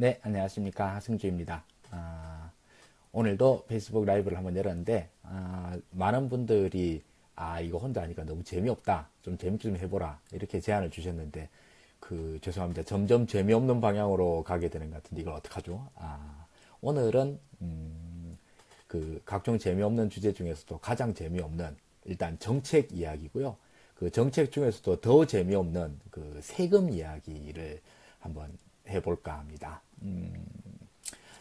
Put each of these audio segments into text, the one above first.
네, 안녕하십니까. 하승주입니다. 오늘도 페이스북 라이브를 한번 열었는데, 많은 분들이, 이거 혼자 하니까 너무 재미없다. 좀 재밌게 좀 해보라. 이렇게 제안을 주셨는데, 죄송합니다. 점점 재미없는 방향으로 가게 되는 것 같은데, 이걸 어떡하죠? 오늘은, 각종 재미없는 주제 중에서도 가장 재미없는, 일단 정책 이야기고요. 그 정책 중에서도 더 재미없는 세금 이야기를 한번 해볼까 합니다.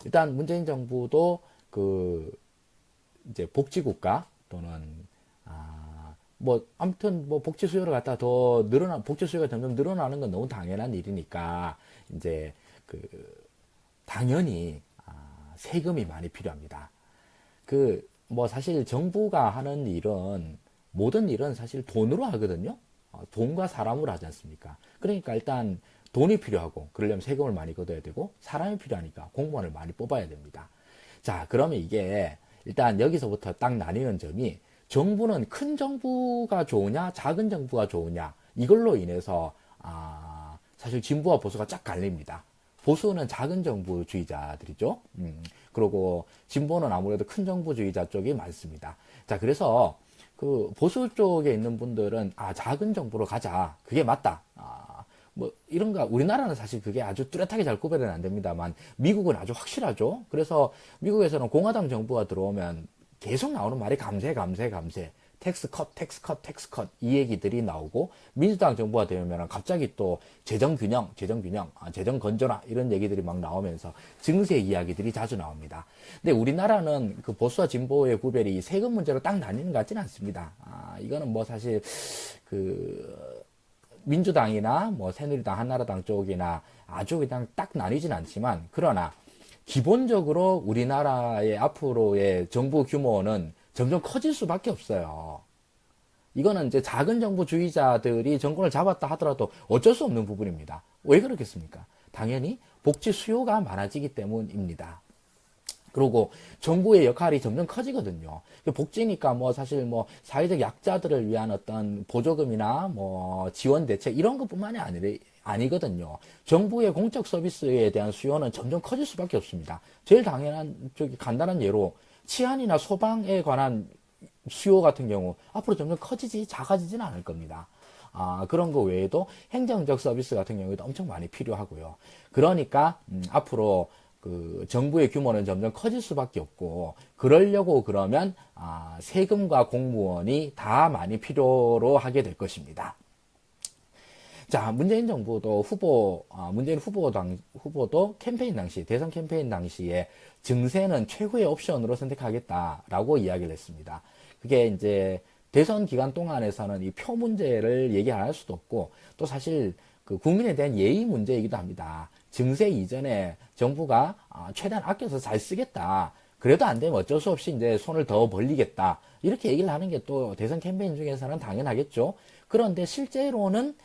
일단 문재인 정부도 이제 복지국가 또는 아무튼 복지 수요를 갖다 더 복지 수요가 점점 늘어나는 건 너무 당연한 일이니까 이제 당연히 세금이 많이 필요합니다. 사실 정부가 하는 일은 모든 일은 사실 돈으로 하거든요. 돈과 사람으로 하지 않습니까? 그러니까 일단 돈이 필요하고 그러려면 세금을 많이 걷어야 되고 사람이 필요하니까 공무원을 많이 뽑아야 됩니다. 자, 그러면 이게 일단 여기서부터 딱 나뉘는 점이 정부는 큰 정부가 좋으냐 작은 정부가 좋으냐 이걸로 인해서 사실 진보와 보수가 쫙 갈립니다. 보수는 작은 정부주의자들이죠. 그리고 진보는 아무래도 큰 정부주의자 쪽이 많습니다. 자, 그래서 보수 쪽에 있는 분들은 작은 정부로 가자. 그게 맞다. 이런가 우리나라는 사실 그게 아주 뚜렷하게 잘 구별은 안 됩니다만 미국은 아주 확실하죠. 그래서 미국에서는 공화당 정부가 들어오면 계속 나오는 말이 감세 텍스 컷 이 얘기들이 나오고, 민주당 정부가 되면 갑자기 또 재정 건전화 이런 얘기들이 막 나오면서 증세 이야기들이 자주 나옵니다. 근데 우리나라는 보수와 진보의 구별이 세금 문제로 딱 나뉘는 것 같지는 않습니다. 이거는 사실 민주당이나 새누리당, 한나라당 쪽이나 아주 그냥 딱 나뉘진 않지만, 그러나 기본적으로 우리나라의 앞으로의 정부 규모는 점점 커질 수밖에 없어요. 이거는 이제 작은 정부주의자들이 정권을 잡았다 하더라도 어쩔 수 없는 부분입니다. 왜 그렇겠습니까? 당연히 복지 수요가 많아지기 때문입니다. 그리고 정부의 역할이 점점 커지거든요. 복지니까 사실 사회적 약자들을 위한 어떤 보조금이나 지원 대책 이런 것뿐만이 아니거든요. 정부의 공적 서비스에 대한 수요는 점점 커질 수밖에 없습니다. 제일 당연한 간단한 예로 치안이나 소방에 관한 수요 같은 경우 앞으로 점점 커지지 작아지지는 않을 겁니다. 그런 거 외에도 행정적 서비스 같은 경우에도 엄청 많이 필요하고요. 그러니까 앞으로 정부의 규모는 점점 커질 수밖에 없고, 그러려고 그러면 세금과 공무원이 다 많이 필요로 하게 될 것입니다. 자, 문재인 정부도 문재인 후보도 캠페인 당시, 대선 캠페인 당시에 증세는 최고의 옵션으로 선택하겠다라고 이야기를 했습니다. 그게 이제 대선 기간 동안에서는 이 표 문제를 얘기 안 할 수도 없고, 또 사실 국민에 대한 예의 문제이기도 합니다. 증세 이전에 정부가 최대한 아껴서 잘 쓰겠다. 그래도 안 되면 어쩔 수 없이 이제 손을 더 벌리겠다. 이렇게 얘기를 하는 게 또 대선 캠페인 중에서는 당연하겠죠. 그런데 실제로는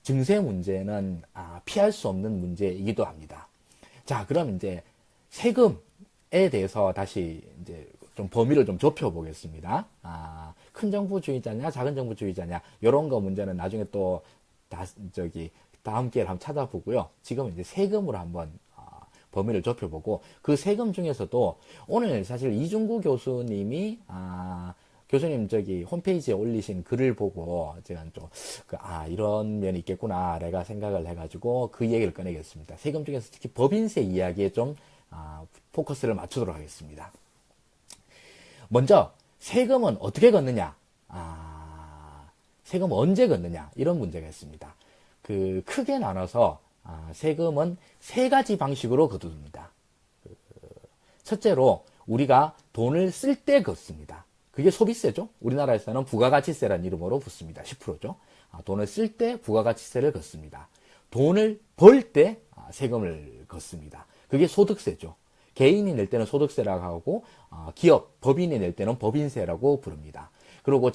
증세 문제는 피할 수 없는 문제이기도 합니다. 자, 그럼 이제 세금에 대해서 다시 이제 좀 범위를 좀 좁혀 보겠습니다. 큰 정부주의자냐, 작은 정부주의자냐, 이런 거 문제는 나중에 또 다음 기회를 한번 찾아보고요. 지금 이제 세금으로 한번 범위를 좁혀보고, 그 세금 중에서도 오늘 사실 이중구 교수님이 교수님 홈페이지에 올리신 글을 보고 제가 좀 이런 면이 있겠구나 내가 생각을 해가지고 그 얘기를 꺼내겠습니다. 세금 중에서 특히 법인세 이야기에 좀 포커스를 맞추도록 하겠습니다. 먼저 세금은 어떻게 걷느냐, 세금 언제 걷느냐, 이런 문제가 있습니다. 크게 나눠서 세금은 세 가지 방식으로 거둡니다. 첫째로 우리가 돈을 쓸 때 걷습니다. 그게 소비세죠. 우리나라에서는 부가가치세라는 이름으로 붙습니다. 10%죠. 돈을 쓸 때 부가가치세를 걷습니다. 돈을 벌 때 세금을 걷습니다. 그게 소득세죠. 개인이 낼 때는 소득세라고 하고, 기업, 법인이 낼 때는 법인세라고 부릅니다. 그리고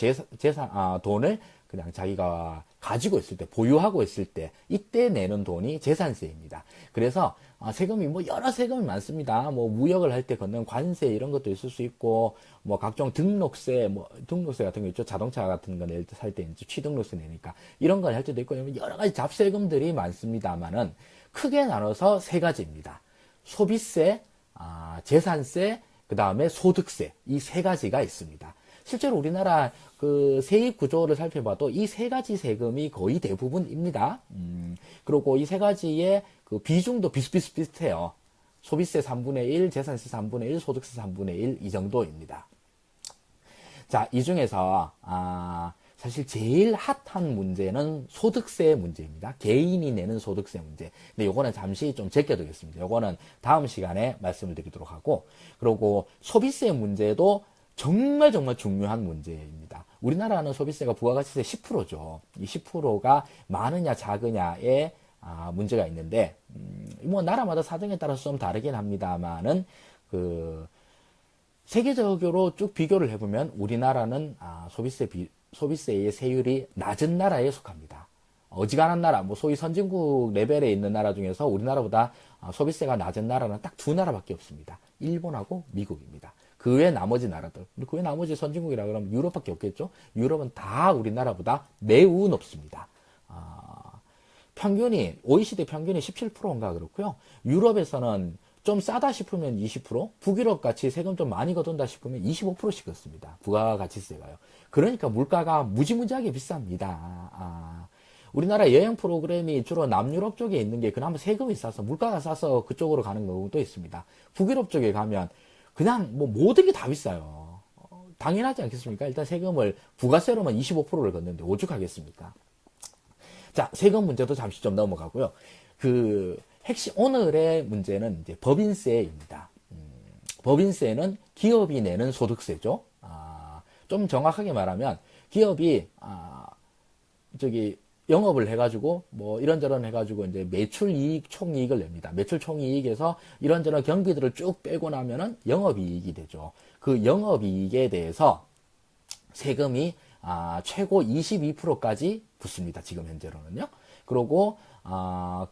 돈을 그냥 자기가 가지고 있을 때, 보유하고 있을 때, 이때 내는 돈이 재산세입니다. 그래서 세금이 뭐 여러 세금이 많습니다. 뭐 무역을 할 때 걷는 관세 이런 것도 있을 수 있고, 뭐 각종 등록세, 뭐 등록세 같은 거 있죠. 자동차 같은 거 낼 때 살 때 이제 취등록세 내니까 이런 걸 할 때도 있고, 여러 가지 잡세금들이 많습니다만은 크게 나눠서 세 가지입니다. 소비세, 재산세, 그 다음에 소득세, 이 세 가지가 있습니다. 실제로 우리나라 그 세입 구조를 살펴봐도 이 세 가지 세금이 거의 대부분입니다. 그리고 이 세 가지의 그 비중도 비슷비슷해요. 소비세 3분의 1, 재산세 3분의 1, 소득세 3분의 1, 이 정도입니다. 자, 이 중에서, 사실 제일 핫한 문제는 소득세 문제입니다. 개인이 내는 소득세 문제. 근데 요거는 잠시 좀 제껴두겠습니다. 요거는 다음 시간에 말씀을 드리도록 하고, 그리고 소비세 문제도 정말 중요한 문제입니다. 우리나라는 소비세가 부가가치세 10%죠. 이 10%가 많으냐 작으냐에 문제가 있는데, 뭐 나라마다 사정에 따라서 좀 다르긴 합니다만은 세계적으로 쭉 비교를 해보면 우리나라는 소비세의 세율이 낮은 나라에 속합니다. 어지간한 나라, 뭐 소위 선진국 레벨에 있는 나라 중에서 우리나라보다 소비세가 낮은 나라는 딱 두 나라밖에 없습니다. 일본하고 미국입니다. 그 외 나머지 나라들, 그 외 나머지 선진국이라 그러면 유럽밖에 없겠죠. 유럽은 다 우리나라보다 매우 높습니다. 평균이 OECD 평균이 17%인가 그렇고요. 유럽에서는 좀 싸다 싶으면 20%, 북유럽 같이 세금 좀 많이 거둔다 싶으면 25%씩 걷습니다. 부가가치세가요. 그러니까 물가가 무지무지하게 비쌉니다. 우리나라 여행 프로그램이 주로 남유럽 쪽에 있는 게 그나마 세금이 싸서 물가가 싸서 그쪽으로 가는 경우도 있습니다. 북유럽 쪽에 가면 그냥 뭐 모든 게 다 비싸요. 당연하지 않겠습니까? 일단 세금을 부가세로만 25%를 걷는데 오죽하겠습니까? 자, 세금 문제도 잠시 좀 넘어가고요. 오늘의 문제는 이제 법인세입니다. 법인세는 기업이 내는 소득세죠. 좀 정확하게 말하면 기업이 영업을 해가지고 뭐 이런저런 해가지고 이제 매출 이익 총이익을 냅니다. 매출 총이익에서 이런저런 경비들을 쭉 빼고 나면은 영업이익이 되죠. 그 영업이익에 대해서 세금이 최고 22%까지 붙습니다. 지금 현재로는요. 그리고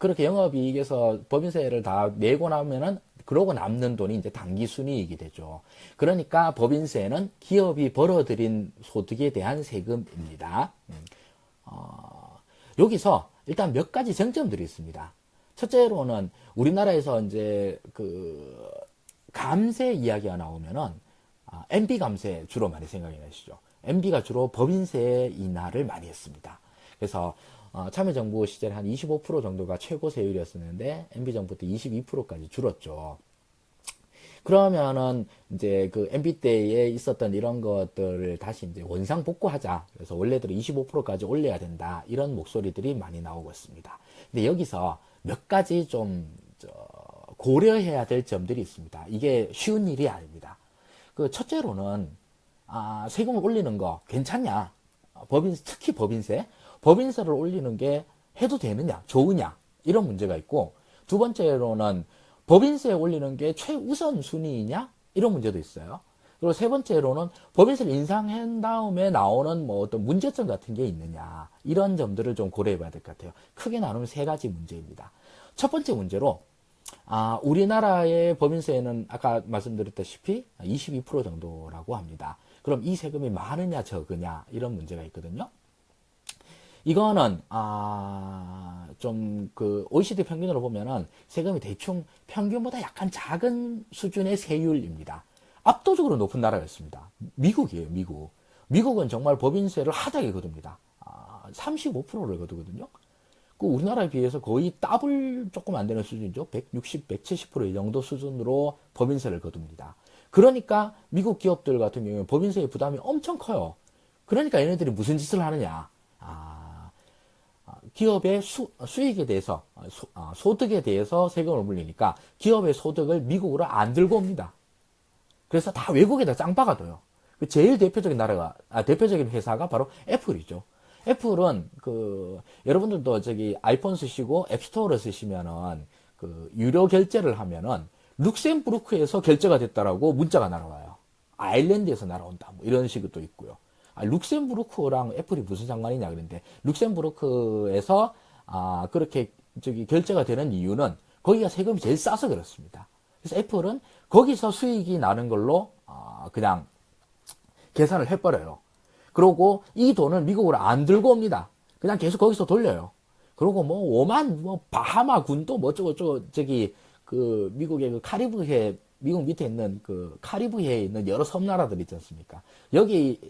그렇게 영업이익에서 법인세를 다 내고 나면은 그러고 남는 돈이 이제 당기순이익이 되죠. 그러니까 법인세는 기업이 벌어들인 소득에 대한 세금입니다. 여기서 일단 몇 가지 쟁점들이 있습니다. 첫째로는 우리나라에서 이제 감세 이야기가 나오면은 MB 감세 주로 많이 생각이 나시죠. MB가 주로 법인세 인하를 많이 했습니다. 그래서 참여정부 시절에 한 25% 정도가 최고 세율이었었는데 MB 정부 때 22%까지 줄었죠. 그러면은 이제 그 MB 때에 있었던 이런 것들을 다시 이제 원상 복구하자. 그래서 원래대로 25%까지 올려야 된다. 이런 목소리들이 많이 나오고 있습니다. 근데 여기서 몇 가지 좀 고려해야 될 점들이 있습니다. 이게 쉬운 일이 아닙니다. 첫째로는 세금을 올리는 거 괜찮냐? 특히 법인세를 올리는 게 해도 되느냐, 좋으냐, 이런 문제가 있고, 두 번째로는 법인세 올리는 게 최우선 순위이냐, 이런 문제도 있어요. 그리고 세 번째로는 법인세를 인상한 다음에 나오는 뭐 어떤 문제점 같은 게 있느냐, 이런 점들을 좀 고려해 봐야 될 것 같아요. 크게 나누면 세 가지 문제입니다. 첫 번째 문제로, 우리나라의 법인세는 아까 말씀드렸다시피 22% 정도라고 합니다. 그럼 이 세금이 많으냐 적으냐 이런 문제가 있거든요. 이거는 좀 OECD 평균으로 보면은 세금이 대충 평균보다 약간 작은 수준의 세율입니다. 압도적으로 높은 나라가 있습니다. 미국이에요. 미국은 정말 법인세를 하다하게 거둡니다. 35%를 거두거든요. 우리나라에 비해서 거의 더블 조금 안 되는 수준이죠. 160, 170% 이 정도 수준으로 법인세를 거둡니다. 그러니까 미국 기업들 같은 경우에 법인세의 부담이 엄청 커요. 그러니까 얘네들이 무슨 짓을 하느냐. 기업의 수익에 대해서, 소득에 대해서 세금을 물리니까 기업의 소득을 미국으로 안 들고 옵니다. 그래서 다 외국에다 짱박아 둬요. 제일 대표적인 대표적인 회사가 바로 애플이죠. 애플은 여러분들도 아이폰 쓰시고 앱스토어를 쓰시면은 유료 결제를 하면은 룩셈부르크에서 결제가 됐다라고 문자가 날아와요. 아일랜드에서 날아온다. 뭐 이런 식도 있고요. 룩셈부르크랑 애플이 무슨 상관이냐 그랬는데, 룩셈부르크에서 그렇게 결제가 되는 이유는 거기가 세금이 제일 싸서 그렇습니다. 그래서 애플은 거기서 수익이 나는 걸로 그냥 계산을 해버려요. 그러고 이 돈을 미국으로 안 들고 옵니다. 그냥 계속 거기서 돌려요. 그리고 뭐 오만 바하마 군도 뭐 어쩌고 그 미국의 그 카리브해, 미국 밑에 있는 그 카리브해에 있는 여러 섬나라들 있지 않습니까? 여기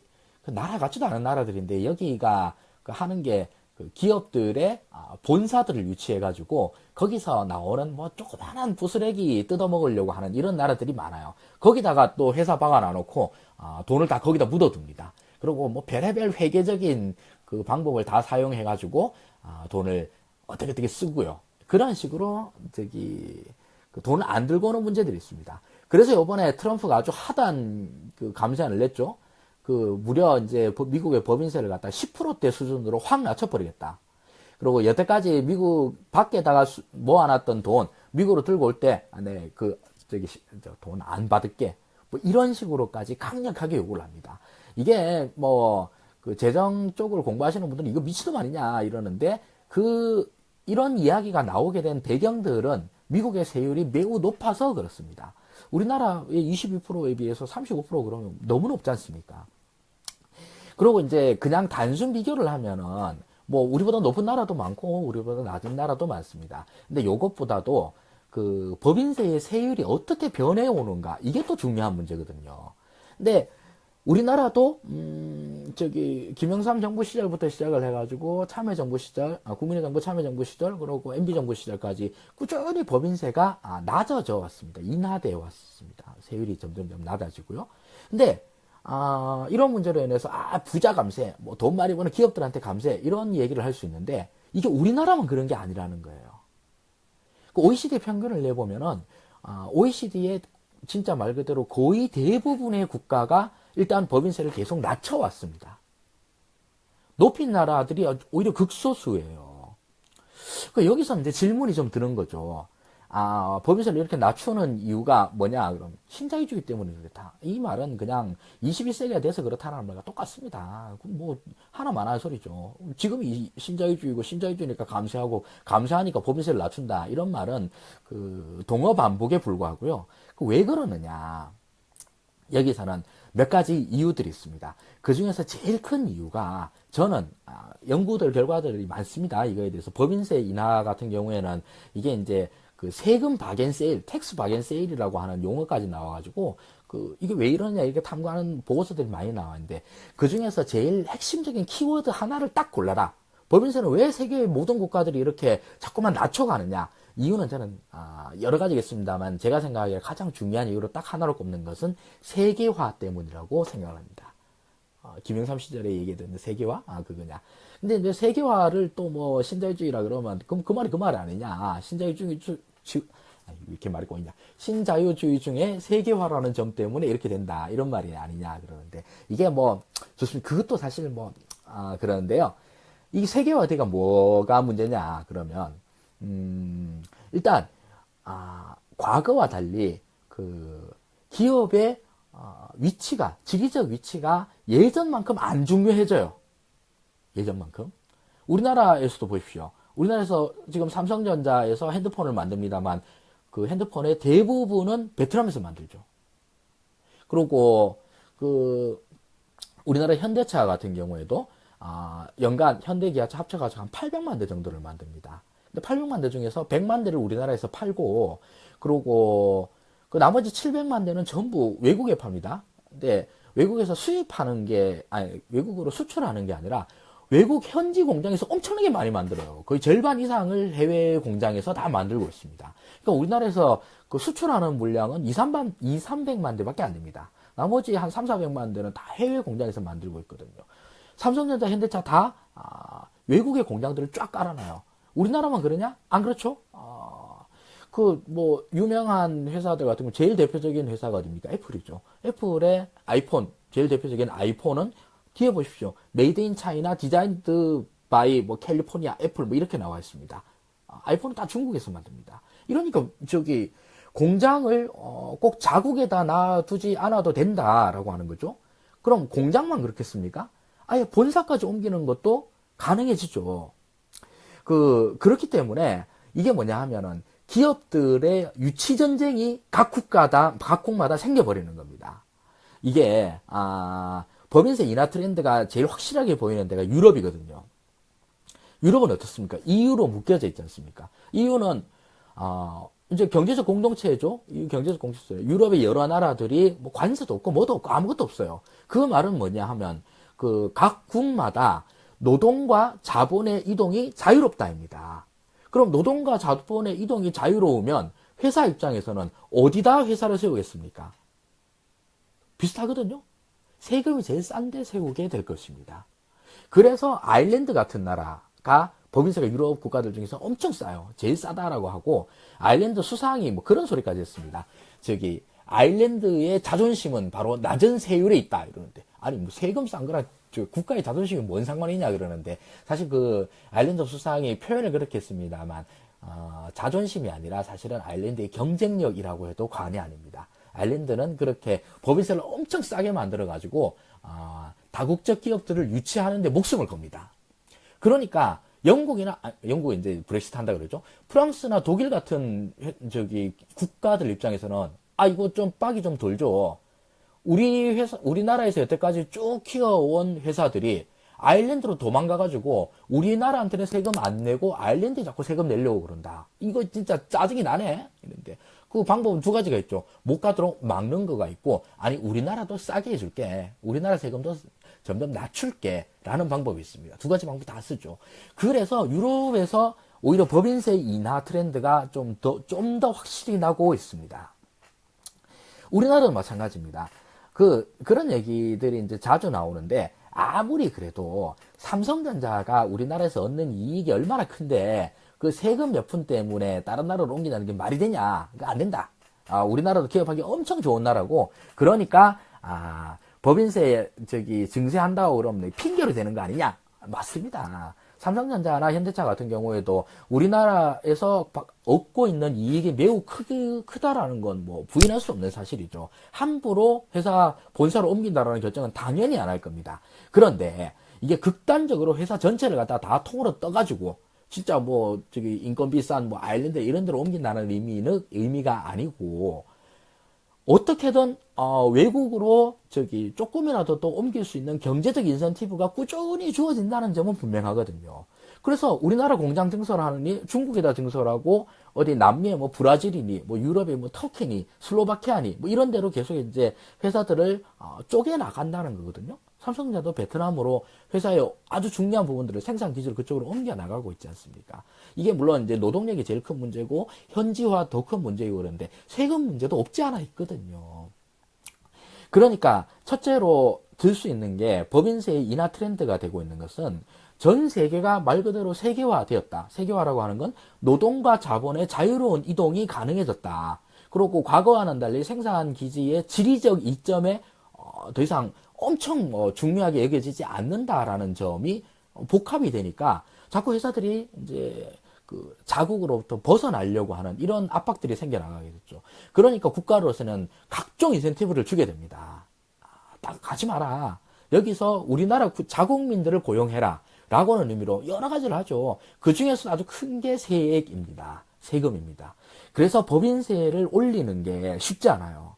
그 나라 같지도 않은 나라들인데 여기가 그 하는 게 그 기업들의 본사들을 유치해 가지고 거기서 나오는 뭐 조그만한 부스레기 뜯어먹으려고 하는 이런 나라들이 많아요. 거기다가 또 회사 박아놔 놓고 돈을 다 거기다 묻어둡니다. 그리고 뭐 별의별 회계적인 그 방법을 다 사용해 가지고 돈을 어떻게 쓰고요. 그런 식으로 그 돈을 안 들고 오는 문제들이 있습니다. 그래서 이번에 트럼프가 아주 하단 그 감세안을 냈죠. 그 무려 이제 미국의 법인세를 갖다 10%대 수준으로 확 낮춰버리겠다. 그리고 여태까지 미국 밖에다가 모아놨던 돈 미국으로 들고 올 때, 네, 돈 안 받을게. 뭐 이런 식으로까지 강력하게 요구를 합니다. 이게 뭐 그 재정 쪽을 공부하시는 분들은 이거 미친놈 아니냐 이러는데, 이런 이야기가 나오게 된 배경들은 미국의 세율이 매우 높아서 그렇습니다. 우리나라의 22%에 비해서 35% 그러면 너무 높지 않습니까? 그리고 이제 그냥 단순 비교를 하면은 뭐 우리보다 높은 나라도 많고 우리보다 낮은 나라도 많습니다. 근데 요것보다도 그 법인세의 세율이 어떻게 변해 오는가, 이게 또 중요한 문제거든요. 근데 우리나라도 김영삼 정부 시절부터 시작을 해가지고 참여정부 시절, 국민의 정부 참여정부 시절, 그리고 MB 정부 시절까지 꾸준히 법인세가 낮아져 왔습니다. 인하되어 왔습니다. 세율이 점점 낮아지고요. 근데 이런 문제로 인해서 부자 감세, 뭐 돈 많이 버는 기업들한테 감세, 이런 얘기를 할 수 있는데 이게 우리나라만 그런 게 아니라는 거예요. 그 OECD 평균을 내보면은 OECD의 진짜 말 그대로 거의 대부분의 국가가 일단 법인세를 계속 낮춰왔습니다. 높인 나라들이 오히려 극소수예요. 여기서 이제 질문이 좀 드는 거죠. 법인세를 이렇게 낮추는 이유가 뭐냐? 그럼 신자유주의 때문에 그렇다. 이 말은 그냥 21세기가 돼서 그렇다는 말과 똑같습니다. 뭐 하나만 할 소리죠. 지금이 신자유주의고 신자유주의니까 감세하고 감세하니까 법인세를 낮춘다. 이런 말은 그 동어 반복에 불과하고요. 왜 그러느냐? 여기서는 몇 가지 이유들이 있습니다. 그 중에서 제일 큰 이유가, 저는 연구들 결과들이 많습니다. 이거에 대해서 법인세 인하 같은 경우에는 이게 이제 그 세금 박앤 세일, 텍스 박앤 세일이라고 하는 용어까지 나와가지고 이게 왜 이러냐 이렇게 탐구하는 보고서들이 많이 나왔는데, 그 중에서 제일 핵심적인 키워드 하나를 딱 골라라. 법인세는 왜 세계의 모든 국가들이 이렇게 자꾸만 낮춰가느냐? 이유는 저는 여러 가지겠습니다만 제가 생각하기에 가장 중요한 이유로 딱 하나로 꼽는 것은 세계화 때문이라고 생각합니다. 김영삼 시절에 얘기했던 세계화? 그거냐. 근데 이제 세계화를 또 뭐 신자유주의라 그러면 그럼 그 말이 아니냐. 이렇게 말이 꼬이냐. 신자유주의 중에 세계화라는 점 때문에 이렇게 된다. 이런 말이 아니냐 그러는데, 이게 뭐 좋습니다. 그것도 사실 뭐 그러는데요. 이 세계화가 뭐가 문제냐 그러면 일단 과거와 달리 그 기업의 위치가, 지리적 위치가 예전만큼 안 중요해져요. 예전만큼. 우리나라에서도 보십시오. 우리나라에서 지금 삼성전자에서 핸드폰을 만듭니다만 그 핸드폰의 대부분은 베트남에서 만들죠. 그리고 그 우리나라 현대차 같은 경우에도 연간 현대기아차 합쳐가지고 한 800만 대 정도를 만듭니다. 근데 800만 대 중에서 100만 대를 우리나라에서 팔고, 그리고 그 나머지 700만 대는 전부 외국에 팝니다. 근데 외국에서 수입하는 게, 외국으로 수출하는 게 아니라 외국 현지 공장에서 엄청나게 많이 만들어요. 거의 절반 이상을 해외 공장에서 다 만들고 있습니다. 그러니까 우리나라에서 그 수출하는 물량은 300만 대밖에 안 됩니다. 나머지 한 400만 대는 다 해외 공장에서 만들고 있거든요. 삼성전자, 현대차 다 외국의 공장들을 쫙 깔아놔요. 우리나라만 그러냐? 안 그렇죠? 뭐 유명한 회사들 같은 거 제일 대표적인 회사가 어딥니까? 애플이죠. 애플의 아이폰, 제일 대표적인 아이폰은 뒤에 보십시오. 메이드 인 차이나 디자인드 바이 뭐 캘리포니아 애플 뭐 이렇게 나와 있습니다. 아이폰은 다 중국에서 만듭니다. 이러니까 공장을 꼭 자국에다 놔두지 않아도 된다라고 하는 거죠. 그럼 공장만 그렇겠습니까? 아예 본사까지 옮기는 것도 가능해지죠. 그렇기 때문에 이게 뭐냐 하면은 기업들의 유치 전쟁이 각국마다 생겨버리는 겁니다. 이게, 법인세 인하 트렌드가 제일 확실하게 보이는 데가 유럽이거든요. 유럽은 어떻습니까? EU로 묶여져 있지 않습니까? EU는, 이제 경제적 공동체죠? 이 경제적 공동체. 유럽의 여러 나라들이 뭐 관세도 없고 뭐도 없고 아무것도 없어요. 그 말은 뭐냐 하면, 각 국마다 노동과 자본의 이동이 자유롭다입니다. 그럼 노동과 자본의 이동이 자유로우면 회사 입장에서는 어디다 회사를 세우겠습니까? 비슷하거든요. 세금이 제일 싼데 세우게 될 것입니다. 그래서 아일랜드 같은 나라가 법인세가 유럽 국가들 중에서 엄청 싸요. 제일 싸다라고 하고 아일랜드 수상이 뭐 그런 소리까지 했습니다. 아일랜드의 자존심은 바로 낮은 세율에 있다 이러는데 아니 뭐 세금 싼 거랑 국가의 자존심이 뭔 상관이냐 그러는데 사실 아일랜드 수상이 표현을 그렇게 했습니다만 자존심이 아니라 사실은 아일랜드의 경쟁력이라고 해도 과언이 아닙니다. 아일랜드는 그렇게 법인세를 엄청 싸게 만들어 가지고 다국적 기업들을 유치하는데 목숨을 겁니다. 그러니까 영국이 이제 브렉시트 한다 그러죠. 프랑스나 독일 같은 국가들 입장에서는 이거 좀 빡이 좀 덜 줘. 우리나라에서 여태까지 쭉 키워온 회사들이 아일랜드로 도망가가지고 우리나라한테는 세금 안 내고 아일랜드에 자꾸 세금 내려고 그런다. 이거 진짜 짜증이 나네. 이런데 그 방법은 두 가지가 있죠. 못 가도록 막는 거가 있고 아니 우리나라도 싸게 해줄게. 우리나라 세금도 점점 낮출게. 라는 방법이 있습니다. 두 가지 방법 다 쓰죠. 그래서 유럽에서 오히려 법인세 인하 트렌드가 좀 더 확실히 나고 있습니다. 우리나라도 마찬가지입니다. 그런 얘기들이 이제 자주 나오는데, 아무리 그래도 삼성전자가 우리나라에서 얻는 이익이 얼마나 큰데, 그 세금 몇 푼 때문에 다른 나라로 옮긴다는 게 말이 되냐? 그러니까 안 된다. 우리나라도 기업하기 엄청 좋은 나라고, 그러니까, 법인세, 증세한다고 그러면 핑계로 되는 거 아니냐? 맞습니다. 삼성전자나 현대차 같은 경우에도 우리나라에서 얻고 있는 이익이 매우 크다라는 건 뭐 부인할 수 없는 사실이죠. 함부로 회사 본사로 옮긴다라는 결정은 당연히 안 할 겁니다. 그런데 이게 극단적으로 회사 전체를 갖다 다 통으로 떠가지고 진짜 인건비 싼 아일랜드 이런 데로 옮긴다는 의미가 아니고 어떻게든 외국으로 조금이라도 또 옮길 수 있는 경제적 인센티브가 꾸준히 주어진다는 점은 분명하거든요. 그래서 우리나라 공장 증설하느니 중국에다 증설하고 어디 남미에 브라질이니 유럽에 터키니 슬로바키아니 이런 데로 계속 이제 회사들을 쪼개 나간다는 거거든요. 삼성전자도 베트남으로 회사의 아주 중요한 부분들을 생산 기지를 그쪽으로 옮겨 나가고 있지 않습니까? 이게 물론 이제 노동력이 제일 큰 문제고 현지화 더 큰 문제이고 그런데 세금 문제도 없지 않아 있거든요. 그러니까 첫째로 들 수 있는 게 법인세의 인하 트렌드가 되고 있는 것은 전 세계가 말 그대로 세계화되었다. 세계화라고 하는 건 노동과 자본의 자유로운 이동이 가능해졌다. 그리고 과거와는 달리 생산 기지의 지리적 이점에 더 이상 엄청 중요하게 여겨지지 않는다라는 점이 복합이 되니까 자꾸 회사들이 이제 자국으로부터 벗어나려고 하는 이런 압박들이 생겨나가게 됐죠. 그러니까 국가로서는 각종 인센티브를 주게 됩니다. 딱 가지 마라. 여기서 우리나라 자국민들을 고용해라. 라고 하는 의미로 여러 가지를 하죠. 그 중에서 아주 큰 게 세액입니다. 세금입니다. 그래서 법인세를 올리는 게 쉽지 않아요.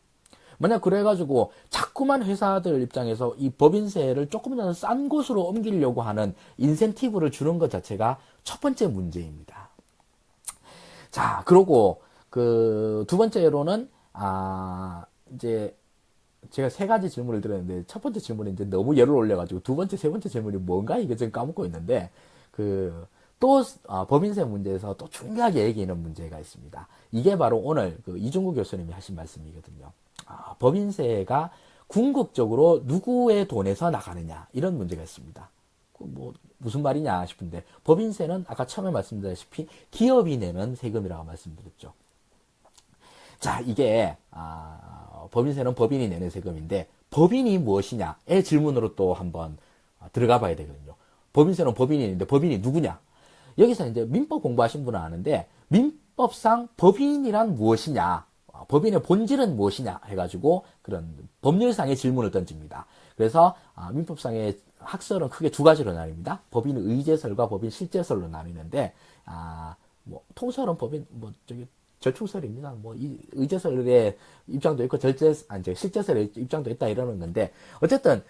만약 그래가지고 자꾸만 회사들 입장에서 이 법인세를 조금이라도 싼 곳으로 옮기려고 하는 인센티브를 주는 것 자체가 첫 번째 문제입니다. 자, 그러고 두 번째로는 이제 제가 세 가지 질문을 드렸는데 첫 번째 질문이 이제 너무 열을 올려가지고 두 번째, 세 번째 질문이 뭔가 이게 지금 까먹고 있는데 또 법인세 문제에서 또 중요하게 얘기하는 문제가 있습니다. 이게 바로 오늘 이중구 교수님이 하신 말씀이거든요. 법인세가 궁극적으로 누구의 돈에서 나가느냐 이런 문제가 있습니다. 무슨 말이냐 싶은데 법인세는 아까 처음에 말씀드렸다시피 기업이 내는 세금이라고 말씀드렸죠. 자, 이게 법인세는 법인이 내는 세금인데 법인이 무엇이냐의 질문으로 또 한번 들어가 봐야 되거든요. 법인세는 법인이 있는데 법인이 누구냐? 여기서 이제 민법 공부하신 분은 아는데 민법상 법인이란 무엇이냐? 법인의 본질은 무엇이냐 해가지고 그런 법률상의 질문을 던집니다. 그래서 민법상의 학설은 크게 두 가지로 나뉩니다. 법인 의제설과 법인 실제설로 나뉘는데, 뭐, 통설은 법인, 뭐, 절충설입니다. 뭐, 이 의제설의 입장도 있고, 실제설의 입장도 있다 이러는 건데, 어쨌든,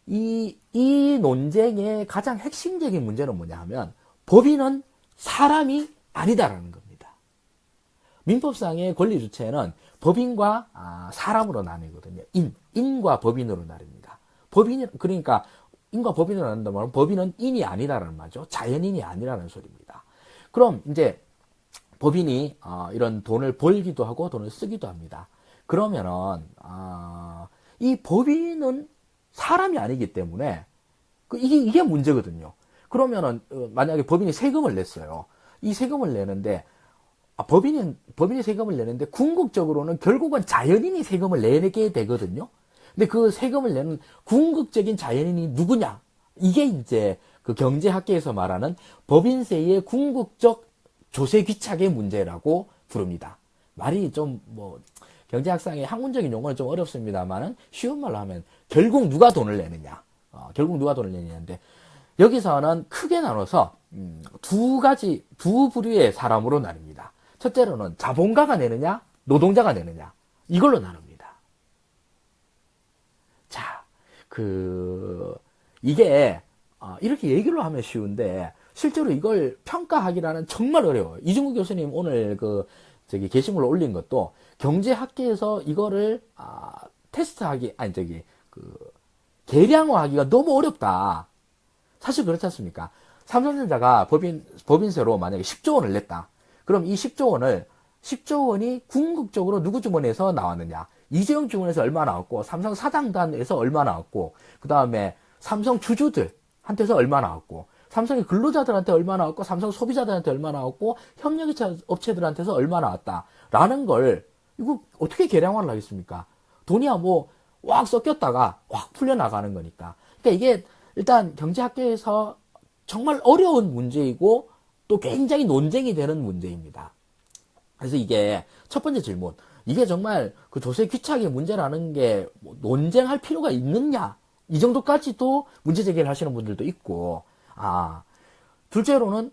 이 논쟁의 가장 핵심적인 문제는 뭐냐 하면, 법인은 사람이 아니다라는 겁니다. 민법상의 권리 주체는 법인과 사람으로 나뉘거든요. 인과 법인으로 나뉩니다. 그러니까, 인과 법인으로 나눈다면 법인은 인이 아니다라는 말이죠. 자연인이 아니라는 소리입니다. 그럼 이제 법인이 이런 돈을 벌기도 하고 돈을 쓰기도 합니다. 그러면은 이 법인은 사람이 아니기 때문에 이게 문제거든요. 그러면은 만약에 법인이 세금을 냈어요. 이 세금을 내는데 법인이 세금을 내는데 궁극적으로는 결국은 자연인이 세금을 내게 되거든요. 근데 그 세금을 내는 궁극적인 자연인이 누구냐? 이게 이제 그 경제학계에서 말하는 법인세의 궁극적 조세 귀착의 문제라고 부릅니다. 말이 좀 뭐 경제학상의 학문적인 용어는 좀 어렵습니다만은 쉬운 말로 하면 결국 누가 돈을 내느냐? 결국 누가 돈을 내느냐인데 여기서는 크게 나눠서 두 부류의 사람으로 나뉩니다. 첫째로는 자본가가 내느냐, 노동자가 내느냐 이걸로 나눕니다. 자, 이게 이렇게 얘기를 하면 쉬운데 실제로 이걸 평가하기라는 정말 어려워요. 이중구 교수님 오늘 게시물로 올린 것도 경제학계에서 이거를 계량화하기가 너무 어렵다. 사실 그렇지 않습니까? 삼성전자가 법인세로 만약에 10조 원을 냈다. 그럼 이 10조 원이 궁극적으로 누구 주머니에서 나왔느냐? 이재용 주머니에서 얼마 나왔고, 삼성 사장단에서 얼마 나왔고, 그 다음에 삼성 주주들한테서 얼마 나왔고, 삼성의 근로자들한테 얼마 나왔고, 삼성 소비자들한테 얼마 나왔고, 협력업체들한테서 얼마 나왔다라는 걸 이거 어떻게 계량화를 하겠습니까? 돈이야 뭐 확 섞였다가 확 풀려나가는 거니까. 그러니까 이게 일단 경제학계에서 정말 어려운 문제이고 또 굉장히 논쟁이 되는 문제입니다. 그래서 이게 첫 번째 질문, 이게 정말 그 조세 귀착의 문제라는 게 뭐 논쟁할 필요가 있느냐, 이 정도까지도 문제 제기를 하시는 분들도 있고, 둘째로는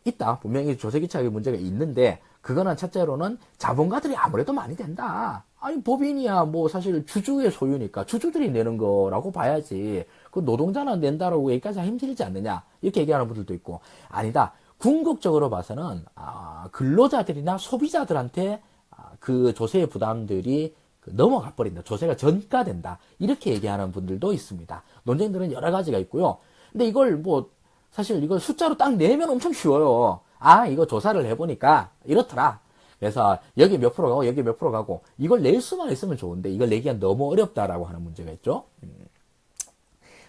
있다, 분명히 조세 귀착의 문제가 있는데 그거는 첫째로는 자본가들이 아무래도 많이 된다. 아니 법인이야 뭐 사실 주주의 소유니까 주주들이 내는 거라고 봐야지 그 노동자는 낸다라고 얘기까지 힘들지 않느냐 이렇게 얘기하는 분들도 있고, 아니다, 궁극적으로 봐서는 근로자들이나 소비자들한테 그 조세의 부담들이 넘어가 버린다, 조세가 전가된다 이렇게 얘기하는 분들도 있습니다. 논쟁들은 여러 가지가 있고요. 근데 이걸 뭐 사실 이걸 숫자로 딱 내면 엄청 쉬워요. 이거 조사를 해보니까 이렇더라. 그래서 여기 몇 프로 가고 여기 몇 프로 가고 이걸 낼 수만 있으면 좋은데 이걸 내기가 너무 어렵다라고 하는 문제가 있죠.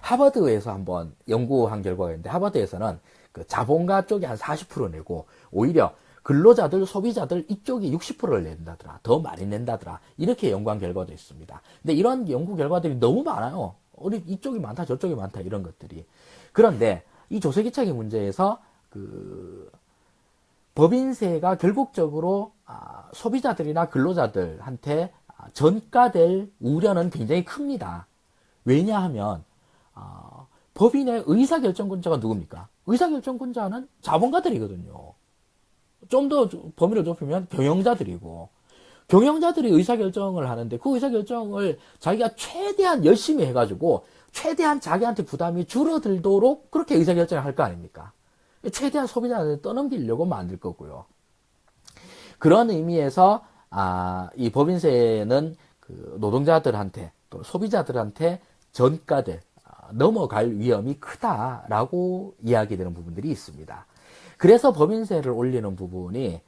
하버드에서 한번 연구한 결과가 있는데 하버드에서는 그 자본가 쪽이 한 40% 내고 오히려 근로자들, 소비자들 이쪽이 60%를 낸다더라. 더 많이 낸다더라. 이렇게 연구한 결과도 있습니다. 근데 이런 연구 결과들이 너무 많아요. 우리 이쪽이 많다, 저쪽이 많다 이런 것들이. 그런데 이 조세기착의 문제에서 법인세가 결국적으로 소비자들이나 근로자들한테 전가될 우려는 굉장히 큽니다. 왜냐하면 법인의 의사결정권자가 누굽니까? 의사결정권자는 자본가들이거든요. 좀 더 범위를 좁히면 경영자들이고, 경영자들이 의사결정을 하는데 그 의사결정을 자기가 최대한 열심히 해가지고 최대한 자기한테 부담이 줄어들도록 그렇게 의사결정을 할 거 아닙니까? 최대한 소비자한테 떠넘기려고 만들 거고요. 그런 의미에서 이 법인세는 그 노동자들한테 또 소비자들한테 전가될 넘어갈 위험이 크다라고 이야기되는 부분들이 있습니다. 그래서 법인세를 올리는 부분이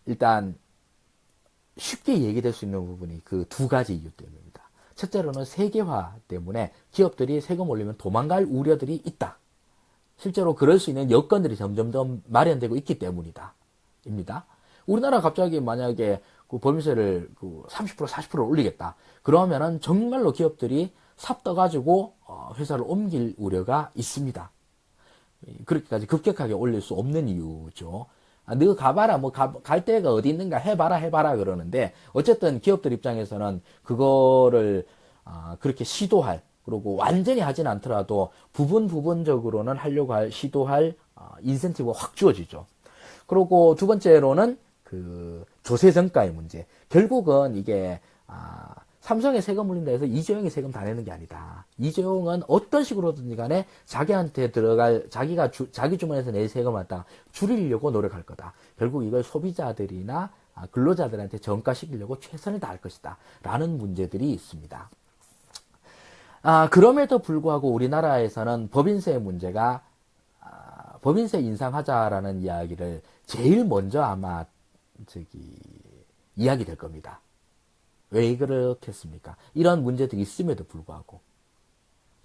일단 쉽게 얘기될 수 있는 부분이 그 두 가지 이유 때문입니다. 첫째로는 세계화 때문에 기업들이 세금 올리면 도망갈 우려들이 있다. 실제로 그럴 수 있는 여건들이 점점점 마련되고 있기 때문이다. 입니다. 우리나라 갑자기 만약에 그 법인세를 30% 40% 올리겠다. 그러면은 정말로 기업들이 삽떠가지고 회사를 옮길 우려가 있습니다. 그렇게까지 급격하게 올릴 수 없는 이유죠. 너 가봐라, 뭐 갈 데가 어디 있는가 해봐라 그러는데 어쨌든 기업들 입장에서는 그거를 그렇게 시도할 그리고 완전히 하진 않더라도 부분적으로는 하려고 시도할 인센티브가 확 주어지죠. 그리고 두 번째로는 그 조세 정가의 문제. 결국은 이게 삼성에 세금 물린다 해서 이재용이 세금 다 내는 게 아니다. 이재용은 어떤 식으로든지 간에 자기한테 들어갈 자기 주머니에서 낼 세금을 갖다 줄이려고 노력할 거다. 결국 이걸 소비자들이나 근로자들한테 전가시키려고 최선을 다할 것이다. 라는 문제들이 있습니다. 그럼에도 불구하고 우리나라에서는 법인세 문제가 법인세 인상하자라는 이야기를 제일 먼저 아마 이야기 될 겁니다. 왜 그렇겠습니까? 이런 문제들이 있음에도 불구하고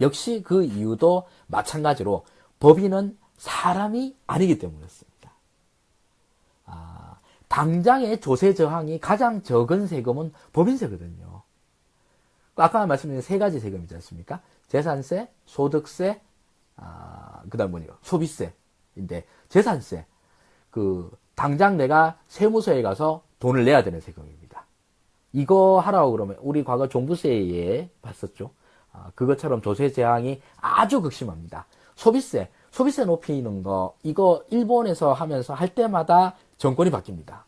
역시 그 이유도 마찬가지로 법인은 사람이 아니기 때문이었습니다. 당장의 조세 저항이 가장 적은 세금은 법인세거든요. 아까 말씀드린 세 가지 세금이지 않습니까? 재산세, 소득세, 그다음 소비세인데 재산세 당장 내가 세무서에 가서 돈을 내야 되는 세금입니다. 이거 하라고 그러면 우리 과거 종부세에 봤었죠. 그것처럼 조세 제한이 아주 극심합니다. 소비세 높이는 거 이거 일본에서 하면서 할 때마다 정권이 바뀝니다.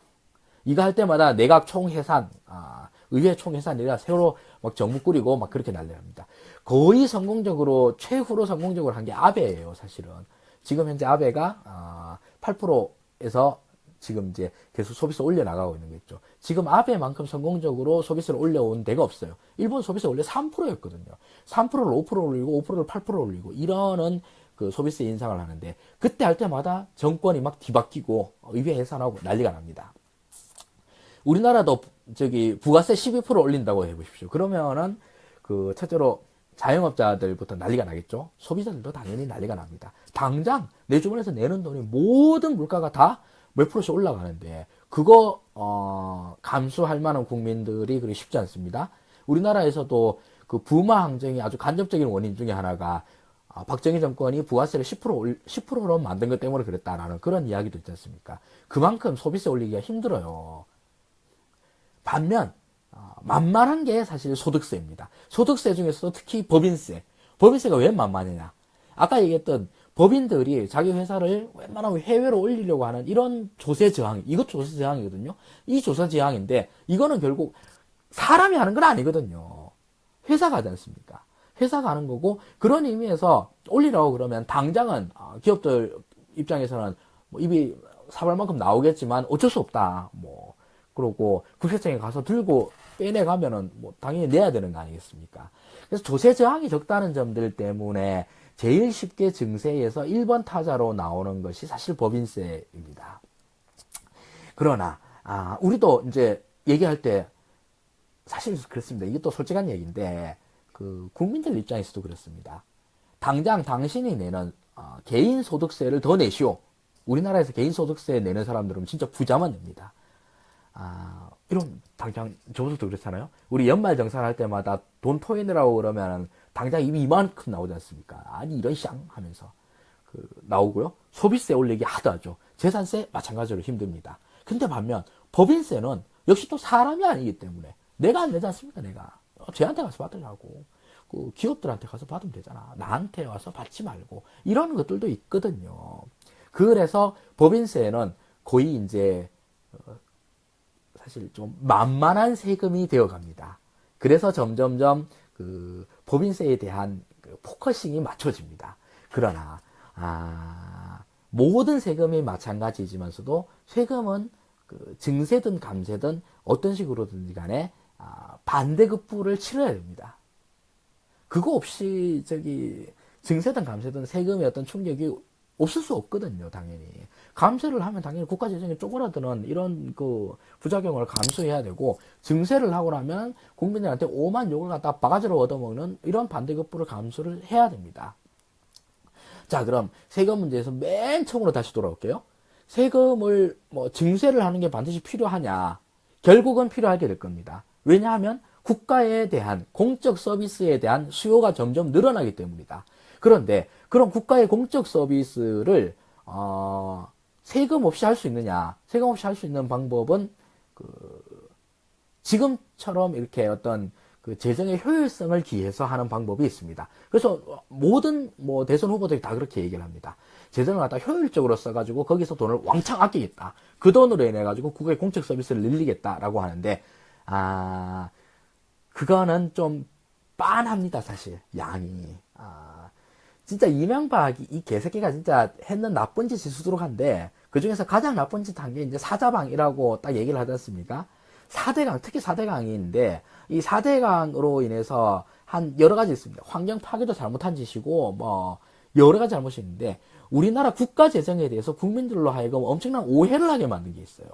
이거 할 때마다 내각 총해산, 의회 총해산이라 새로 막 정부 꾸리고 막 그렇게 난리납니다. 거의 최후로 성공적으로 한 게 아베예요, 사실은. 지금 현재 아베가 8%에서 지금 이제 계속 소비세 올려나가고 있는 거겠죠. 지금 아베만큼 성공적으로 소비세를 올려온 데가 없어요. 일본 소비세 원래 3%였거든요. 3%를 5% 올리고 5%를 8% 올리고 이러는 그 소비세 인상을 하는데 그때 할 때마다 정권이 막 뒤바뀌고 의회 해산하고 난리가 납니다. 우리나라도 부가세 12% 올린다고 해보십시오. 그러면은 첫째로 자영업자들부터 난리가 나겠죠. 소비자들도 당연히 난리가 납니다. 당장 내 주머니에서 내는 돈이 모든 물가가 다 몇 프로씩 올라가는데 그거 감수할 만한 국민들이 그리 쉽지 않습니다. 우리나라에서도 그 부마 항쟁이 아주 간접적인 원인 중에 하나가 박정희 정권이 부가세를 10%로 만든 것 때문에 그랬다라는 그런 이야기도 있지 않습니까? 그만큼 소비세 올리기가 힘들어요. 반면 만만한 게 사실 소득세입니다. 소득세 중에서도 특히 법인세가 왜 만만하냐? 아까 얘기했던 법인들이 자기 회사를 웬만하면 해외로 올리려고 하는 이런 조세 저항, 이것 조세 저항이거든요. 이 조세 저항인데 이거는 결국 사람이 하는 건 아니거든요. 회사가 하지 않습니까? 회사가 하는 거고 그런 의미에서 올리라고 그러면 당장은 기업들 입장에서는 입이 사발만큼 나오겠지만 어쩔 수 없다. 그러고 국세청에 가서 들고 빼내가면은 당연히 내야 되는 거 아니겠습니까? 그래서 조세 저항이 적다는 점들 때문에 제일 쉽게 증세에서 1번 타자로 나오는 것이 사실 법인세입니다. 그러나 우리도 이제 얘기할 때 사실 그렇습니다. 이게 또 솔직한 얘기인데 국민들 입장에서도 그렇습니다. 당장 당신이 내는 개인 소득세를 더 내시오. 우리나라에서 개인 소득세 내는 사람들은 진짜 부자만 냅니다. 이런 당장 저부터 그렇잖아요. 우리 연말 정산할 때마다 돈 토해내라고 그러면 당장 입이 이만큼 나오지 않습니까? 아니 이런 샹 하면서 나오고요. 소비세 올리기 하다죠. 재산세 마찬가지로 힘듭니다. 근데 반면 법인세는 역시 또 사람이 아니기 때문에 내가 안 내지 않습니까? 내가 쟤한테 가서 받으라고 기업들한테 가서 받으면 되잖아. 나한테 와서 받지 말고 이런 것들도 있거든요. 그래서 법인세는 거의 이제 사실 좀 만만한 세금이 되어갑니다. 그래서 점점점 법인세에 대한 포커싱이 맞춰집니다. 그러나 모든 세금이 마찬가지지만서도 세금은 증세든 감세든 어떤 식으로든지 간에 반대급부를 치러야 됩니다. 그거 없이 증세든 감세든 세금의 어떤 충격이 없을 수 없거든요, 당연히. 감세를 하면 당연히 국가 재정이 쪼그라드는 이런 부작용을 감수해야 되고, 증세를 하고 나면 국민들한테 오만 욕을 갖다 바가지로 얻어먹는 이런 반대급부를 감수를 해야 됩니다. 자, 그럼 세금 문제에서 맨 처음으로 다시 돌아올게요. 세금을, 증세를 하는 게 반드시 필요하냐? 결국은 필요하게 될 겁니다. 왜냐하면 국가에 대한 공적 서비스에 대한 수요가 점점 늘어나기 때문이다. 그런데 그런 국가의 공적 서비스를 세금 없이 할 수 있느냐? 세금 없이 할 수 있는 방법은 지금처럼 이렇게 어떤 그 재정의 효율성을 기해서 하는 방법이 있습니다. 그래서 모든 뭐 대선 후보들이 다 그렇게 얘기를 합니다. 재정을 갖다 효율적으로 써가지고 거기서 돈을 왕창 아끼겠다. 그 돈으로 인해 가지고 국가의 공적 서비스를 늘리겠다라고 하는데 그거는 좀 빤합니다, 사실 양이. 진짜 이명박이 이 개새끼가 진짜 했는 나쁜 짓이 수두룩한데 그 중에서 가장 나쁜 짓 한 게 이제 사자방이라고 딱 얘기를 하지 않습니까? 4대강, 특히 4대강인데 이 4대강으로 인해서 한 여러 가지 있습니다. 환경 파괴도 잘못한 짓이고 뭐 여러 가지 잘못이 있는데 우리나라 국가 재정에 대해서 국민들로 하여금 엄청난 오해를 하게 만든 게 있어요.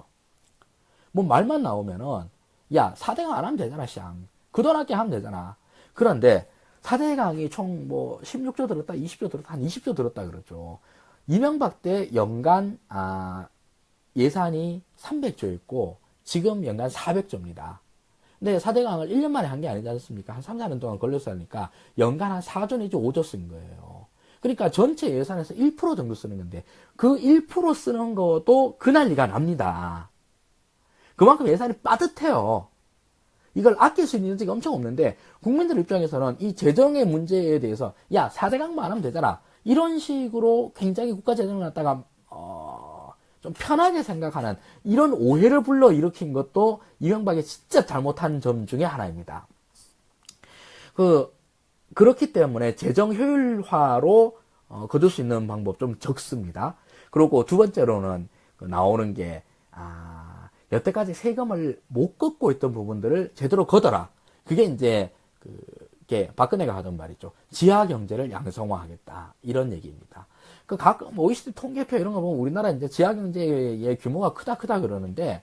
뭐 말만 나오면은 야 4대강 안 하면 되잖아, 샹. 그 돈 아껴 하면 되잖아. 그런데 4대강이 총 뭐 16조 들었다, 20조 들었다, 한 20조 들었다 그러죠. 이명박 때 연간 예산이 300조였고 지금 연간 400조입니다. 근데 4대강을 1년 만에 한 게 아니지 않습니까? 한 3, 4년 동안 걸려서 하니까 연간 한 4조 내지 5조 쓴 거예요. 그러니까 전체 예산에서 1% 정도 쓰는 건데 그 1% 쓰는 것도 그 난리가 납니다. 그만큼 예산이 빠듯해요. 이걸 아낄 수 있는 적이 엄청 없는데 국민들 입장에서는 이 재정의 문제에 대해서 야 4대강만 하면 되잖아. 이런 식으로 굉장히 국가 재정을 갖다가 좀 편하게 생각하는 이런 오해를 불러일으킨 것도 이명박이 진짜 잘못한 점 중에 하나입니다. 그렇기 때문에 재정 효율화로 거둘 수 있는 방법 좀 적습니다. 그리고 두 번째로는 나오는 게 여태까지 세금을 못 걷고 있던 부분들을 제대로 걷어라. 그게 이제 박근혜가 하던 말이죠. 지하 경제를 양성화하겠다. 이런 얘기입니다. 가끔 OECD 통계표 이런 거 보면 우리나라 이제 지하 경제의 규모가 크다 그러는데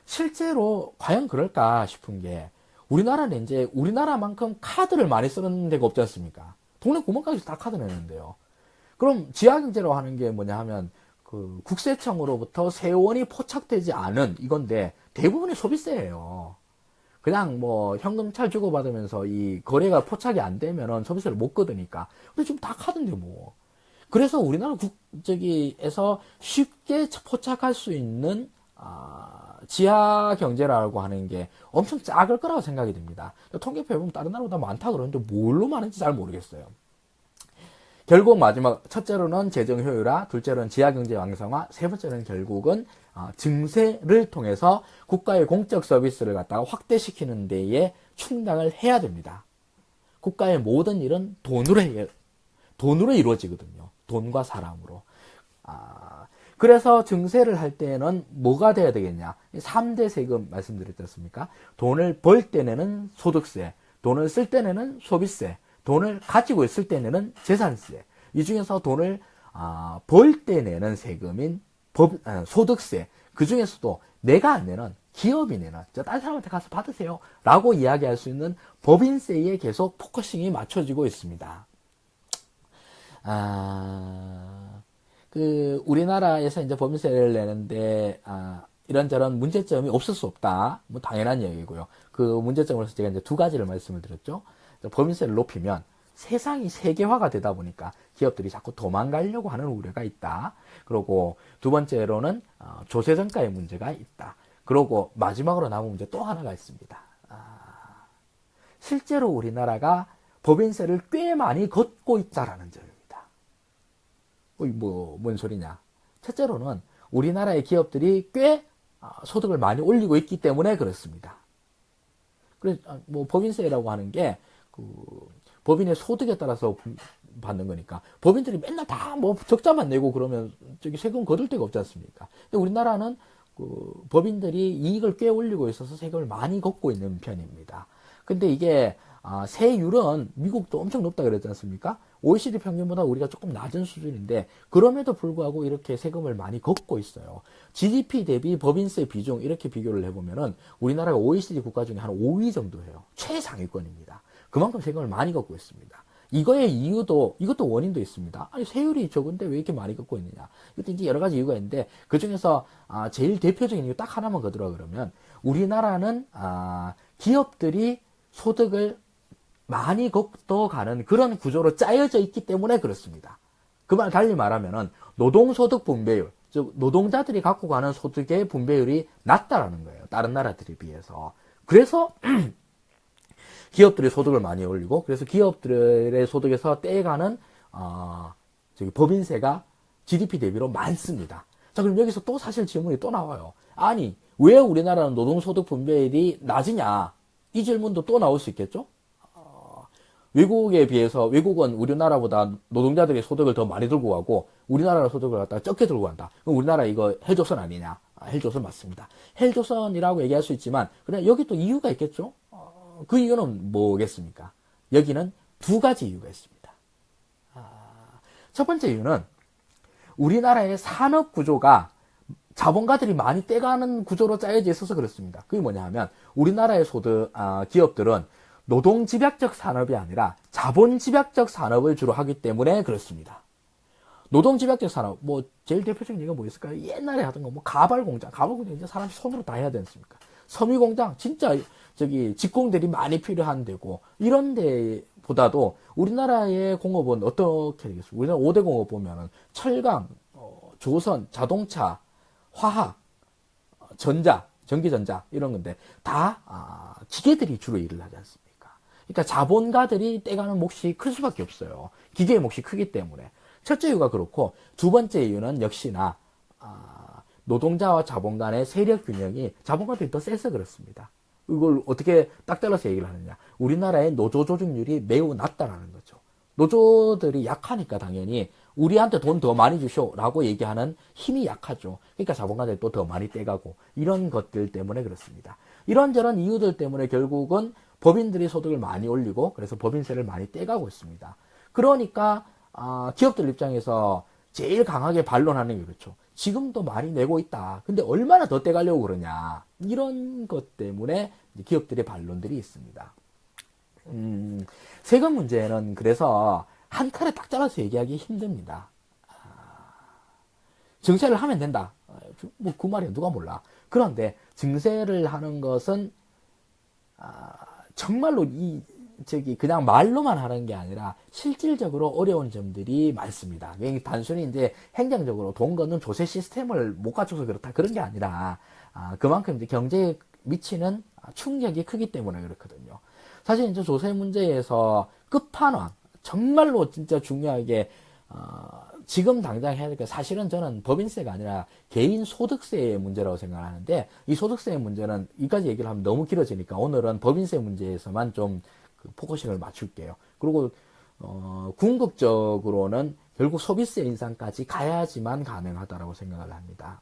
실제로 과연 그럴까 싶은 게 우리나라는 이제 우리나라만큼 카드를 많이 쓰는 데가 없지 않습니까? 동네 구멍가게에서 다 카드 내는데요. 그럼 지하 경제로 하는 게 뭐냐 하면 국세청으로부터 세원이 포착되지 않은 이건데 대부분이 소비세예요. 그냥 뭐 현금찰 주고받으면서 이 거래가 포착이 안 되면은 소비세를 못 걷으니까. 근데 지금 다 카드인데 뭐. 그래서 우리나라 국적에서 쉽게 포착할 수 있는 지하 경제라고 하는 게 엄청 작을 거라고 생각이 듭니다. 통계표에 보면 다른 나라보다 많다 그러는데 뭘로 많은지 잘 모르겠어요. 결국 마지막 첫째로는 재정 효율화, 둘째로는 지하 경제 왕성화, 세 번째는 결국은 증세를 통해서 국가의 공적 서비스를 갖다가 확대시키는 데에 충당을 해야 됩니다. 국가의 모든 일은 돈으로 이루어지거든요. 돈과 사람으로. 그래서 증세를 할 때는 뭐가 돼야 되겠냐? 3대 세금 말씀드렸지 않습니까? 돈을 벌 때 내는 소득세, 돈을 쓸 때 내는 소비세, 돈을 가지고 있을 때 내는 재산세. 이 중에서 돈을 벌 때 내는 세금인 소득세. 그 중에서도 내가 안 내는 기업이 내는 다른 사람한테 가서 받으세요 라고 이야기할 수 있는 법인세에 계속 포커싱이 맞춰지고 있습니다. 우리나라에서 이제 법인세를 내는데 이런저런 문제점이 없을 수 없다. 뭐 당연한 얘기고요. 그 문제점으로서 제가 이제 두 가지를 말씀을 드렸죠. 법인세를 높이면 세상이 세계화가 되다 보니까 기업들이 자꾸 도망가려고 하는 우려가 있다. 그리고 두 번째로는 조세정가의 문제가 있다. 그리고 마지막으로 남은 문제 또 하나가 있습니다. 실제로 우리나라가 법인세를 꽤 많이 걷고 있다라는 점입니다. 뭔 소리냐? 첫째로는 우리나라의 기업들이 꽤 소득을 많이 올리고 있기 때문에 그렇습니다. 그래서 법인세라고 하는 게 법인의 소득에 따라서 받는 거니까 법인들이 맨날 다 적자만 내고 그러면 세금 거둘 데가 없지 않습니까? 근데 우리나라는 법인들이 이익을 꽤 올리고 있어서 세금을 많이 걷고 있는 편입니다. 근데 이게 세율은 미국도 엄청 높다 그랬지 않습니까? OECD 평균보다 우리가 조금 낮은 수준인데 그럼에도 불구하고 이렇게 세금을 많이 걷고 있어요. GDP 대비 법인세 비중 이렇게 비교를 해보면은 우리나라가 OECD 국가 중에 한 5위 정도예요. 최상위권입니다. 그만큼 세금을 많이 걷고 있습니다. 이거의 이유도, 이것도 원인도 있습니다. 아니, 세율이 적은데 왜 이렇게 많이 걷고 있느냐. 이것도 이제 여러 가지 이유가 있는데, 그 중에서, 제일 대표적인 이유 딱 하나만 거두라 그러면, 우리나라는, 기업들이 소득을 많이 걷어가는 그런 구조로 짜여져 있기 때문에 그렇습니다. 그 말 달리 말하면은, 노동소득 분배율, 즉, 노동자들이 갖고 가는 소득의 분배율이 낮다라는 거예요. 다른 나라들에 비해서. 그래서, 기업들이 소득을 많이 올리고, 그래서 기업들의 소득에서 떼가는, 법인세가 GDP 대비로 많습니다. 자, 그럼 여기서 또 사실 질문이 또 나와요. 아니, 왜 우리나라는 노동소득 분배율이 낮으냐? 이 질문도 또 나올 수 있겠죠? 외국에 비해서 외국은 우리나라보다 노동자들이 소득을 더 많이 들고 가고 우리나라 소득을 갖다가 적게 들고 간다. 그럼 우리나라 이거 헬조선 아니냐? 헬조선 맞습니다. 헬조선이라고 얘기할 수 있지만 그냥 여기 또 이유가 있겠죠? 그 이유는 뭐겠습니까? 여기는 두 가지 이유가 있습니다. 첫 번째 이유는 우리나라의 산업 구조가 자본가들이 많이 떼가는 구조로 짜여져 있어서 그렇습니다. 그게 뭐냐 하면 우리나라의 기업들은 노동 집약적 산업이 아니라 자본 집약적 산업을 주로 하기 때문에 그렇습니다. 노동 집약적 산업, 제일 대표적인 얘기가 뭐 있을까요? 옛날에 하던 거, 가발 공장 이제 사람이 손으로 다 해야 되지 않습니까? 섬유 공장, 진짜, 직공들이 많이 필요한 데고, 이런 데보다도 우리나라의 공업은 어떻게 되겠습니까? 우리나라 5대 공업 보면은 철강, 조선, 자동차, 화학, 전기전자, 이런 건데, 다, 기계들이 주로 일을 하지 않습니까? 그러니까 자본가들이 떼가는 몫이 클 수밖에 없어요. 기계의 몫이 크기 때문에. 첫째 이유가 그렇고 두 번째 이유는 역시나 노동자와 자본 간의 세력 균형이 자본가들이 더 세서 그렇습니다. 이걸 어떻게 딱 잘라서 얘기를 하느냐. 우리나라의 노조 조직률이 매우 낮다라는 거죠. 노조들이 약하니까 당연히 우리한테 돈 더 많이 주쇼라고 얘기하는 힘이 약하죠. 그러니까 자본가들이 또 더 많이 떼가고 이런 것들 때문에 그렇습니다. 이런저런 이유들 때문에 결국은 법인들이 소득을 많이 올리고 그래서 법인세를 많이 떼가고 있습니다. 그러니까 기업들 입장에서 제일 강하게 반론하는 게 그렇죠. 지금도 많이 내고 있다. 근데 얼마나 더 떼가려고 그러냐. 이런 것 때문에 기업들의 반론들이 있습니다. 세금 문제는 그래서 한 칼에 딱 잘라서 얘기하기 힘듭니다. 증세를 하면 된다. 그 말이야 누가 몰라. 그런데 증세를 하는 것은 정말로 그냥 말로만 하는 게 아니라 실질적으로 어려운 점들이 많습니다. 단순히 이제 행정적으로 돈 걷는 조세 시스템을 못 갖춰서 그렇다 그런 게 아니라 그만큼 이제 경제에 미치는 충격이 크기 때문에 그렇거든요. 사실 이제 조세 문제에서 끝판왕 정말로 진짜 중요하게 지금 당장 해야 될 게 사실은 저는 법인세가 아니라 개인 소득세의 문제라고 생각하는데 이 소득세의 문제는 이까지 얘기를 하면 너무 길어지니까 오늘은 법인세 문제에서만 좀 포커싱을 맞출게요. 그리고 궁극적으로는 결국 소비세 인상까지 가야지만 가능하다라고 생각을 합니다.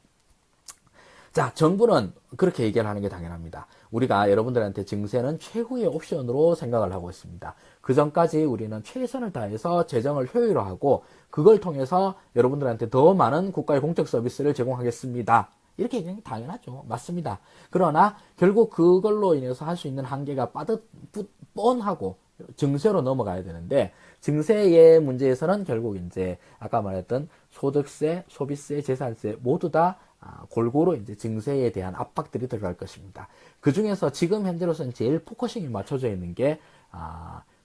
자, 정부는 그렇게 얘기를 하는 게 당연합니다. 우리가 여러분들한테 증세는 최후의 옵션으로 생각을 하고 있습니다. 그 전까지 우리는 최선을 다해서 재정을 효율화하고 그걸 통해서 여러분들한테 더 많은 국가의 공적 서비스를 제공하겠습니다. 이렇게 얘기하는 게 당연하죠. 맞습니다. 그러나 결국 그걸로 인해서 할 수 있는 한계가 뻔하고 증세로 넘어가야 되는데 증세의 문제에서는 결국 이제 아까 말했던 소득세, 소비세, 재산세 모두 다 골고루 이제 증세에 대한 압박들이 들어갈 것입니다. 그 중에서 지금 현재로서는 제일 포커싱이 맞춰져 있는 게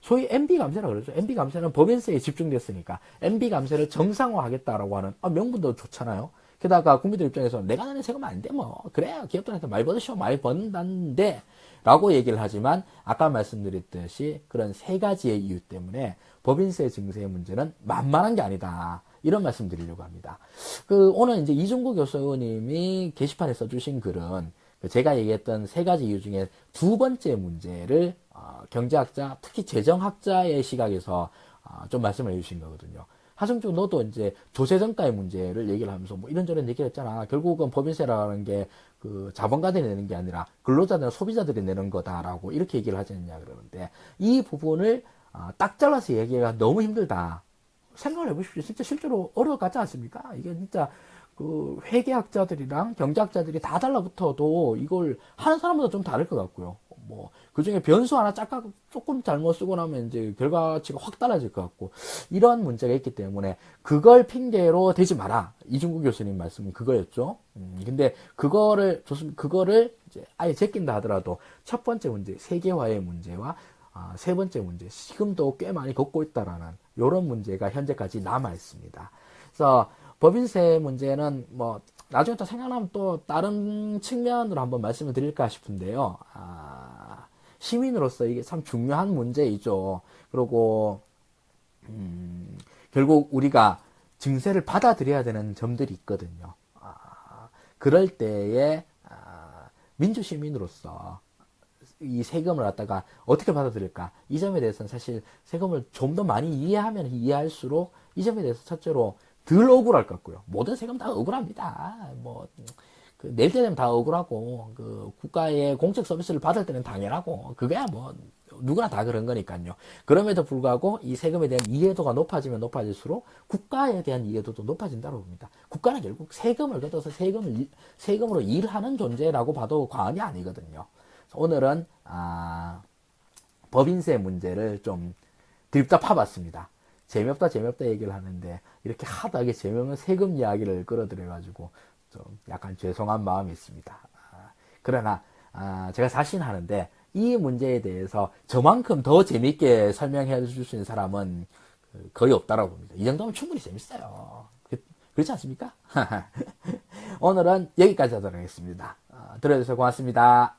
소위 MB 감세라 그러죠. MB 감세는 법인세에 집중됐으니까 MB 감세를 정상화하겠다라고 하는 명분도 좋잖아요. 게다가 국민들 입장에서 내가 내는 세금 아닌데 그래 기업들한테 많이 받으셔 많이 버는다는데 라고 얘기를 하지만 아까 말씀드렸듯이 그런 세 가지의 이유 때문에 법인세 증세의 문제는 만만한 게 아니다. 이런 말씀 드리려고 합니다. 오늘 이제 이중구 교수님이 게시판에 써주신 글은 제가 얘기했던 세 가지 이유 중에 두 번째 문제를 경제학자, 특히 재정학자의 시각에서 좀 말씀을 해주신 거거든요. 하승주 너도 이제 조세정가의 문제를 얘기를 하면서 이런저런 얘기를 했잖아. 결국은 법인세라는 게 자본가들이 내는 게 아니라 근로자들이나 소비자들이 내는 거다라고 이렇게 얘기를 하지 않냐 그러는데 이 부분을 딱 잘라서 얘기가 너무 힘들다. 생각을 해보십시오. 진짜 실제로 어려울 것 같지 않습니까? 이게 진짜 회계학자들이랑 경제학자들이 다 달라붙어도 이걸 하는 사람마다 좀 다를 것 같고요. 그 중에 변수 하나 조금 잘못 쓰고 나면 이제 결과치가 확 달라질 것 같고, 이런 문제가 있기 때문에 그걸 핑계로 대지 마라. 이중구 교수님 말씀은 그거였죠. 근데 그거를 이제 아예 제낀다 하더라도 첫 번째 문제, 세계화의 문제와 세 번째 문제, 지금도 꽤 많이 겪고 있다라는 이런 문제가 현재까지 남아 있습니다. 그래서 법인세 문제는 나중에 또 생각나면 또 다른 측면으로 한번 말씀을 드릴까 싶은데요. 시민으로서 이게 참 중요한 문제이죠. 그리고 결국 우리가 증세를 받아들여야 되는 점들이 있거든요. 그럴 때에 민주시민으로서 이 세금을 갖다가 어떻게 받아들일까? 이 점에 대해서는 사실 세금을 좀 더 많이 이해하면 이해할수록 이 점에 대해서 첫째로 덜 억울할 것 같고요. 모든 세금 다 억울합니다. 낼 때 되면 다 억울하고, 국가의 공적 서비스를 받을 때는 당연하고, 그거야 누구나 다 그런 거니까요. 그럼에도 불구하고 이 세금에 대한 이해도가 높아지면 높아질수록 국가에 대한 이해도도 높아진다고 봅니다. 국가는 결국 세금을 걷어서 세금으로 일하는 존재라고 봐도 과언이 아니거든요. 오늘은, 법인세 문제를 좀 드립다 파봤습니다. 재미없다 얘기를 하는데, 이렇게 하다하게 재미없는 세금 이야기를 끌어들여가지고, 좀 약간 죄송한 마음이 있습니다. 그러나, 제가 자신하는데, 이 문제에 대해서 저만큼 더 재밌게 설명해 줄 수 있는 사람은 거의 없다고 봅니다. 이 정도면 충분히 재밌어요. 그렇지 않습니까? 오늘은 여기까지 하도록 하겠습니다. 들어주셔서 고맙습니다.